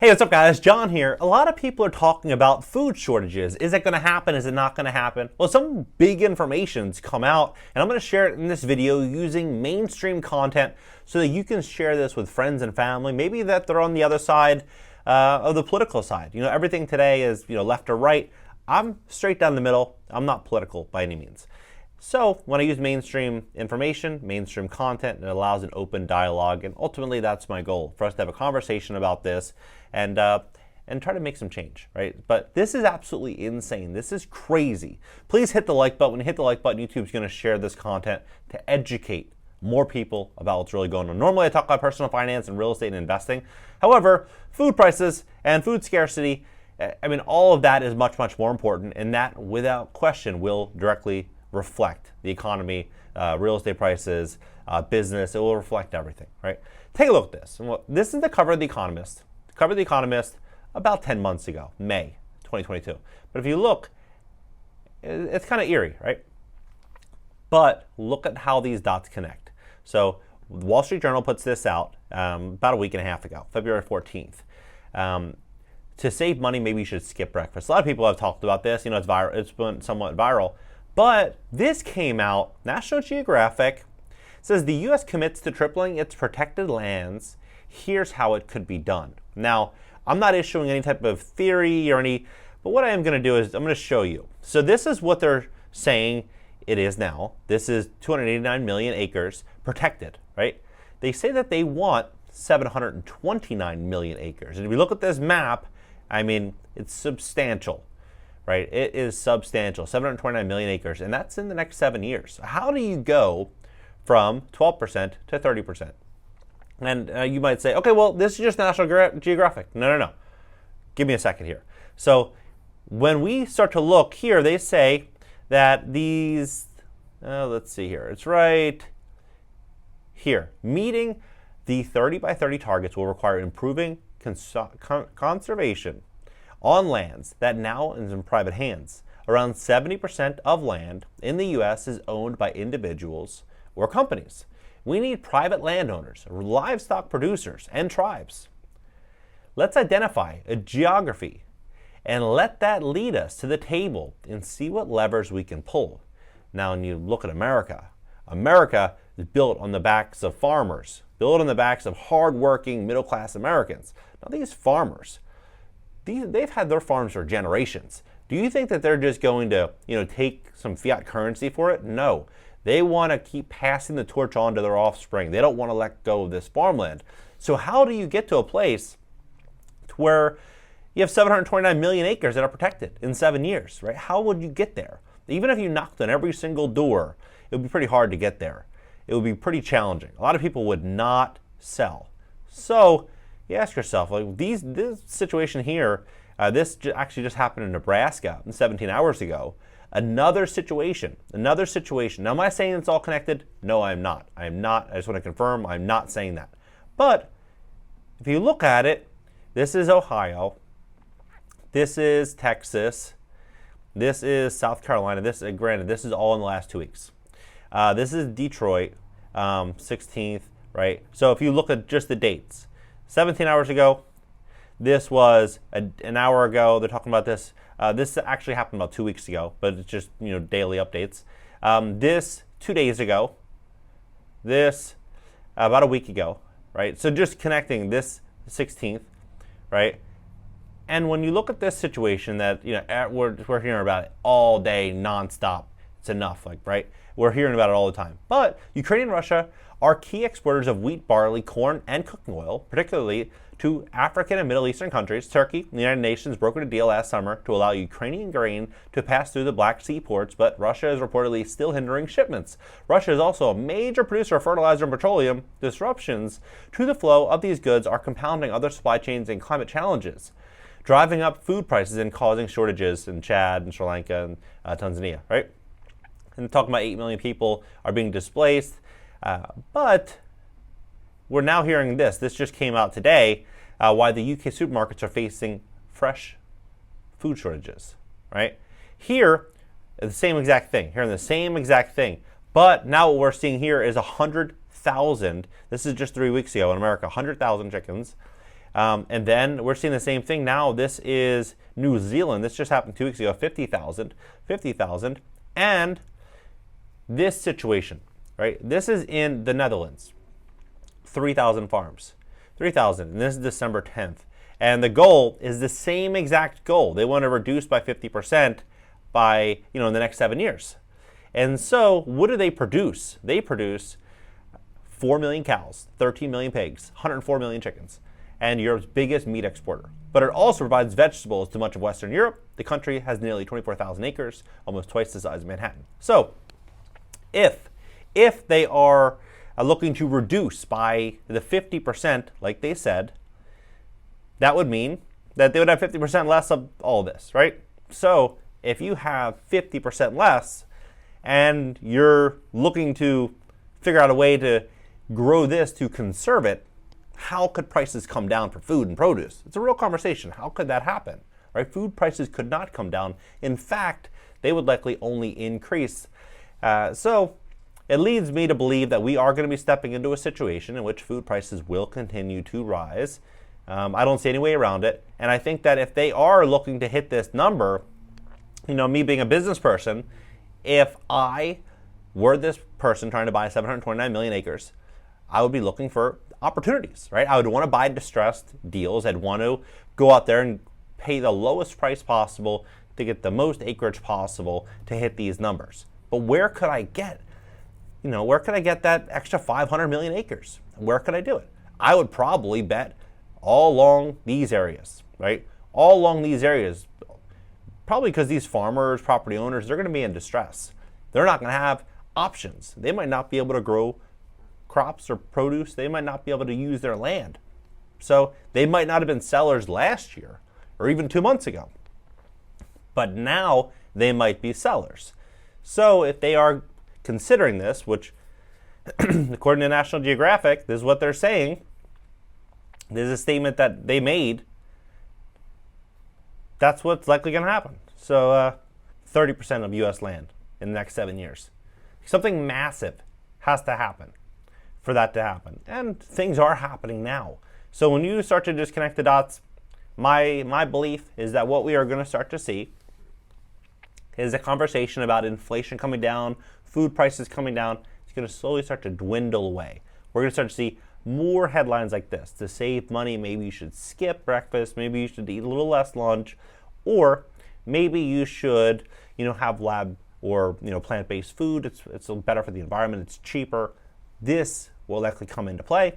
Hey, what's up guys? John here. A lot of people are talking about food shortages. Is it going to happen? Is it not going to happen? Well, some big information's come out and I'm going to share it in this video using mainstream content so that you can share this with friends and family, maybe that they're on the other side of the political side. You know, everything today is, left or right. I'm straight down the middle. I'm not political by any means. So when I use mainstream information, mainstream content, it allows an open dialogue, and ultimately that's my goal, for us to have a conversation about this and try to make some change, right? But this is absolutely insane. This is crazy. Please hit the like button. When you hit the like button, YouTube's going to share this content to educate more people about what's really going on. Normally I talk about personal finance and real estate and investing. However, food prices and food scarcity, all of that is much, much more important, and that without question will directly reflect the economy, real estate prices, business. It will reflect everything, right? Take a look at this. This is the cover of The Economist. The cover of The Economist about 10 months ago, May 2022. But if you look, it's kind of eerie, right? But look at how these dots connect. So the Wall Street Journal puts this out about a week and a half ago, February 14th. To save money, maybe you should skip breakfast. A lot of people have talked about this. It's viral. It's been somewhat viral. But this came out, National Geographic says the U.S. commits to tripling its protected lands. Here's how it could be done. Now, I'm not issuing any type of theory or but what I am going to do is I'm going to show you. So this is what they're saying it is now. This is 289 million acres protected, right? They say that they want 729 million acres. And if you look at this map, it's substantial. Right? It is substantial, 729 million acres, and that's in the next 7 years. How do you go from 12% to 30%? And you might say, okay, well, this is just National Geographic. No. Give me a second here. So when we start to look here, they say that these, let's see here, it's right here. Meeting the 30 by 30 targets will require improving conservation on lands that now is in private hands. Around 70% of land in the U.S. is owned by individuals or companies. We need private landowners, livestock producers, and tribes. Let's identify a geography and let that lead us to the table and see what levers we can pull. Now, when you look at America, America is built on the backs of farmers, built on the backs of hardworking middle-class Americans. Now, these farmers, they've had their farms for generations. Do you think that they're just going to, take some fiat currency for it? No. They want to keep passing the torch on to their offspring. They don't want to let go of this farmland. So how do you get to a place to where you have 729 million acres that are protected in 7 years, right? How would you get there? Even if you knocked on every single door, it would be pretty hard to get there. It would be pretty challenging. A lot of people would not sell. So you ask yourself, this situation here, this actually just happened in Nebraska 17 hours ago. Another situation. Now, am I saying it's all connected? No, I'm not. I just want to confirm, I'm not saying that. But if you look at it, this is Ohio, this is Texas, this is South Carolina. Granted, this is all in the last 2 weeks. This is Detroit, 16th, right? So if you look at just the dates, 17 hours ago, this was an hour ago. They're talking about this. This actually happened about 2 weeks ago, but it's just, daily updates. This 2 days ago, this about a week ago, right? So just connecting this 16th, right? And when you look at this situation that, we're hearing about it all day, nonstop, it's enough, right? We're hearing about it all the time. But Ukraine and Russia are key exporters of wheat, barley, corn, and cooking oil, particularly to African and Middle Eastern countries. Turkey and the United Nations brokered a deal last summer to allow Ukrainian grain to pass through the Black Sea ports, but Russia is reportedly still hindering shipments. Russia is also a major producer of fertilizer and petroleum. Disruptions to the flow of these goods are compounding other supply chains and climate challenges, driving up food prices and causing shortages in Chad and Sri Lanka and Tanzania, right? And talking about 8 million people are being displaced. But we're now hearing this. This just came out today, why the UK supermarkets are facing fresh food shortages, right? Here, the same exact thing. Hearing the same exact thing. But now what we're seeing here is 100,000. This is just 3 weeks ago in America, 100,000 chickens And then we're seeing the same thing now. This is New Zealand. This just happened 2 weeks ago, 50,000. And this situation, right? This is in the Netherlands, 3,000 farms, 3,000, and this is December 10th. And the goal is the same exact goal. They want to reduce by 50% by, in the next 7 years. And so what do they produce? They produce 4 million cows, 13 million pigs, 104 million chickens, and Europe's biggest meat exporter. But it also provides vegetables to much of Western Europe. The country has nearly 24,000 acres, almost twice the size of Manhattan. So if they are looking to reduce by the 50%, like they said, that would mean that they would have 50% less of all this, right? So if you have 50% less and you're looking to figure out a way to grow this to conserve it, how could prices come down for food and produce? It's a real conversation. How could that happen? Right? Food prices could not come down. In fact, they would likely only increase. So it leads me to believe that we are going to be stepping into a situation in which food prices will continue to rise. I don't see any way around it. And I think that if they are looking to hit this number, me being a business person, if I were this person trying to buy 729 million acres, I would be looking for opportunities, right? I would want to buy distressed deals. I'd want to go out there and pay the lowest price possible to get the most acreage possible to hit these numbers. But where could I get, that extra 500 million acres? Where could I do it? I would probably bet all along these areas, right? All along these areas, probably because these farmers, property owners, they're going to be in distress. They're not going to have options. They might not be able to grow crops or produce. They might not be able to use their land. So they might not have been sellers last year or even 2 months ago. But now they might be sellers. So if they are considering this, which according to National Geographic, this is what they're saying. This is a statement that they made. That's what's likely going to happen. So 30% of U.S. land in the next 7 years. Something massive has to happen for that to happen. And things are happening now. So when you start to disconnect the dots, my belief is that what we are going to start to see is a conversation about inflation coming down, food prices coming down. It's going to slowly start to dwindle away. We're going to start to see more headlines like this. To save money, maybe you should skip breakfast, maybe you should eat a little less lunch, or maybe you should, have lab or plant-based food. It's better for the environment. It's cheaper. This will likely come into play,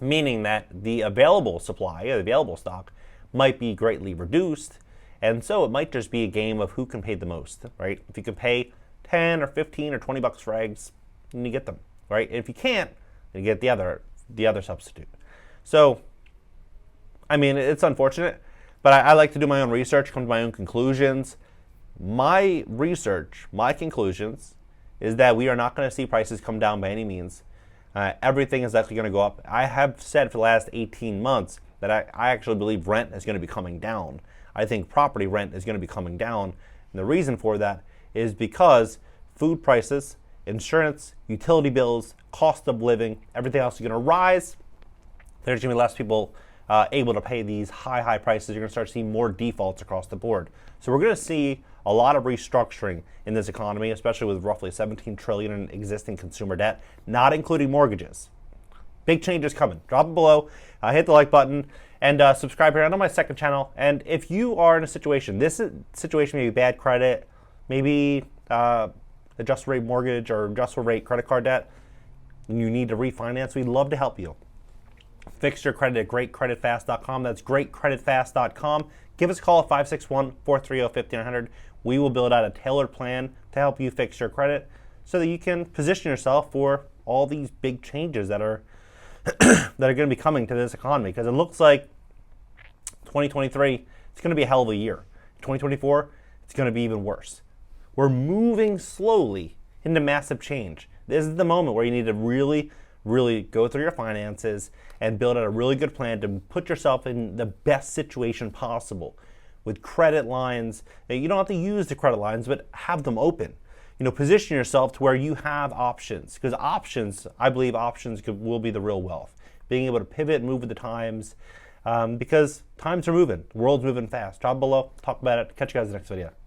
meaning that the available supply, the available stock, might be greatly reduced. And so it might just be a game of who can pay the most, right? If you can pay 10 or 15 or 20 bucks for eggs, then you get them, right? And if you can't, then you get the other substitute. So, it's unfortunate, but I like to do my own research, come to my own conclusions. My research, my conclusions, is that we are not going to see prices come down by any means. Everything is likely going to go up. I have said for the last 18 months that I actually believe rent is going to be coming down. I think property rent is going to be coming down. And the reason for that is because food prices, insurance, utility bills, cost of living, everything else is going to rise. There's going to be less people able to pay these high prices. You're going to start seeing more defaults across the board. So we're going to see a lot of restructuring in this economy, especially with roughly 17 trillion in existing consumer debt, not including mortgages. Big changes coming. Drop it below, hit the like button, and subscribe here. I'm on my second channel. And if you are in a situation, this situation may be bad credit, maybe adjustable rate mortgage or adjustable rate credit card debt, and you need to refinance, we'd love to help you. Fix your credit at GreatCreditFast.com. That's GreatCreditFast.com. Give us a call at 561-430-5900. We will build out a tailored plan to help you fix your credit so that you can position yourself for all these big changes that are going to be coming to this economy. Because it looks like 2023, it's going to be a hell of a year. 2024, it's going to be even worse. We're moving slowly into massive change. This is the moment where you need to really go through your finances and build out a really good plan to put yourself in the best situation possible with credit lines. You don't have to use the credit lines, but have them open. Position yourself to where you have options, because I believe options will be the real wealth. Being able to pivot and move with the times, because times are moving, the world's moving fast. Drop below, talk about it. Catch you guys in the next video.